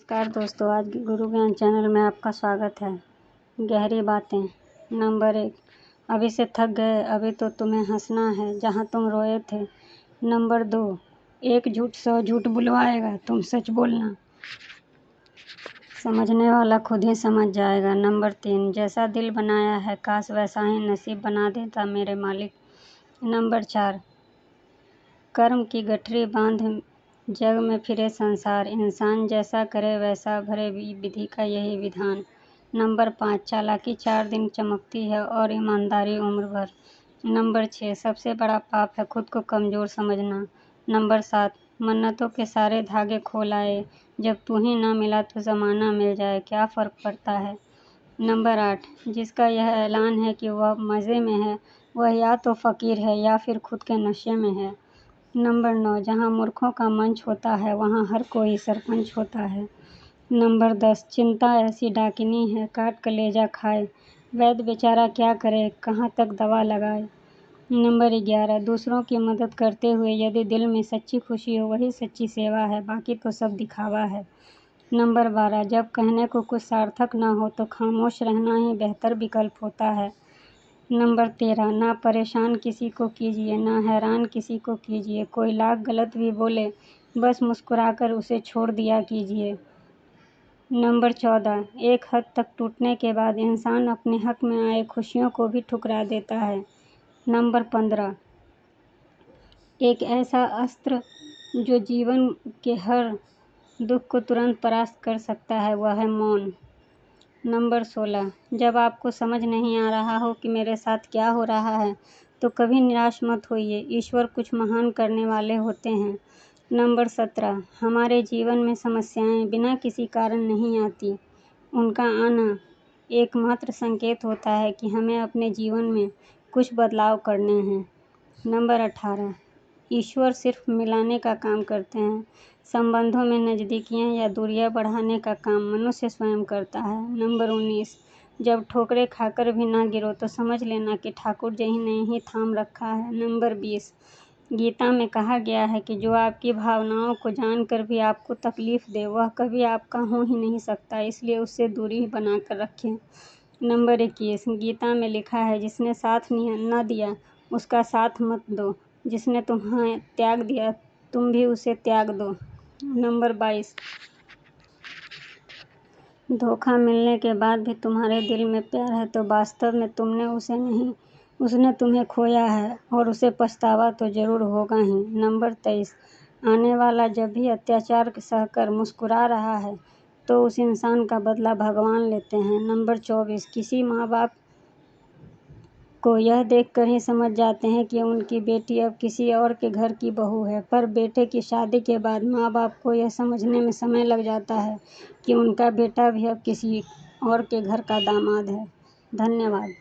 नमस्कार दोस्तों, आज गुरु ज्ञान चैनल में आपका स्वागत है। गहरी बातें। नंबर 1, अभी से थक गए, अभी तो तुम्हें हंसना है जहां तुम रोए थे। नंबर 2, एक झूठ 100 झूठ बुलवाएगा, तुम सच बोलना। समझने वाला खुद ही समझ जाएगा। नंबर 3, जैसा दिल बनाया है काश वैसा ही नसीब बना देता मेरे मालिक। नंबर 4, कर्म की गठरी बांध जग में फिरे संसार, इंसान जैसा करे वैसा भरे विधि का यही विधान। नंबर 5, चालाकी 4 दिन चमकती है और ईमानदारी उम्र भर। नंबर 6, सबसे बड़ा पाप है खुद को कमज़ोर समझना। नंबर 7, मन्नतों के सारे धागे खोल आए, जब तू ही ना मिला तो ज़माना मिल जाए क्या फ़र्क पड़ता है। नंबर 8, जिसका यह ऐलान है कि वह मज़े में है, वह या तो फ़कीर है या फिर खुद के नशे में है। नंबर 9, जहाँ मूर्खों का मंच होता है वहाँ हर कोई सरपंच होता है। नंबर 10, चिंता ऐसी डाकिनी है काट कलेजा खाए, वैद्य बेचारा क्या करे कहाँ तक दवा लगाए। नंबर 11, दूसरों की मदद करते हुए यदि दिल में सच्ची खुशी हो वही सच्ची सेवा है, बाकी तो सब दिखावा है। नंबर 12, जब कहने को कुछ सार्थक ना हो तो खामोश रहना ही बेहतर विकल्प होता है। नंबर 13, ना परेशान किसी को कीजिए, ना हैरान किसी को कीजिए, कोई लाख गलत भी बोले बस मुस्कुराकर उसे छोड़ दिया कीजिए। नंबर 14, एक हद तक टूटने के बाद इंसान अपने हक में आए खुशियों को भी ठुकरा देता है। नंबर 15, एक ऐसा अस्त्र जो जीवन के हर दुख को तुरंत परास्त कर सकता है, वह है मौन। नंबर 16, जब आपको समझ नहीं आ रहा हो कि मेरे साथ क्या हो रहा है तो कभी निराश मत होइए, ईश्वर कुछ महान करने वाले होते हैं। नंबर 17, हमारे जीवन में समस्याएं बिना किसी कारण नहीं आती, उनका आना एकमात्र संकेत होता है कि हमें अपने जीवन में कुछ बदलाव करने हैं। नंबर 18, ईश्वर सिर्फ मिलाने का काम करते हैं, संबंधों में नज़दीकियाँ या दूरियां बढ़ाने का काम मनुष्य स्वयं करता है। नंबर 19, जब ठोकरें खाकर भी ना गिरो तो समझ लेना कि ठाकुर जी ने ही थाम रखा है। नंबर 20, गीता में कहा गया है कि जो आपकी भावनाओं को जानकर भी आपको तकलीफ दे वह कभी आपका हो ही नहीं सकता, इसलिए उससे दूरी बनाकर रखें। नंबर 21, गीता में लिखा है जिसने साथ न दिया उसका साथ मत दो, जिसने तुम्हें त्याग दिया तुम भी उसे त्याग दो। नंबर 22, धोखा मिलने के बाद भी तुम्हारे दिल में प्यार है तो वास्तव में तुमने उसे नहीं, उसने तुम्हें खोया है और उसे पछतावा तो ज़रूर होगा ही। नंबर 23, आने वाला जब भी अत्याचार सहकर मुस्कुरा रहा है तो उस इंसान का बदला भगवान लेते हैं। नंबर 24, किसी माँ बाप को यह देखकर ही समझ जाते हैं कि उनकी बेटी अब किसी और के घर की बहू है, पर बेटे की शादी के बाद माँ बाप को यह समझने में समय लग जाता है कि उनका बेटा भी अब किसी और के घर का दामाद है। धन्यवाद।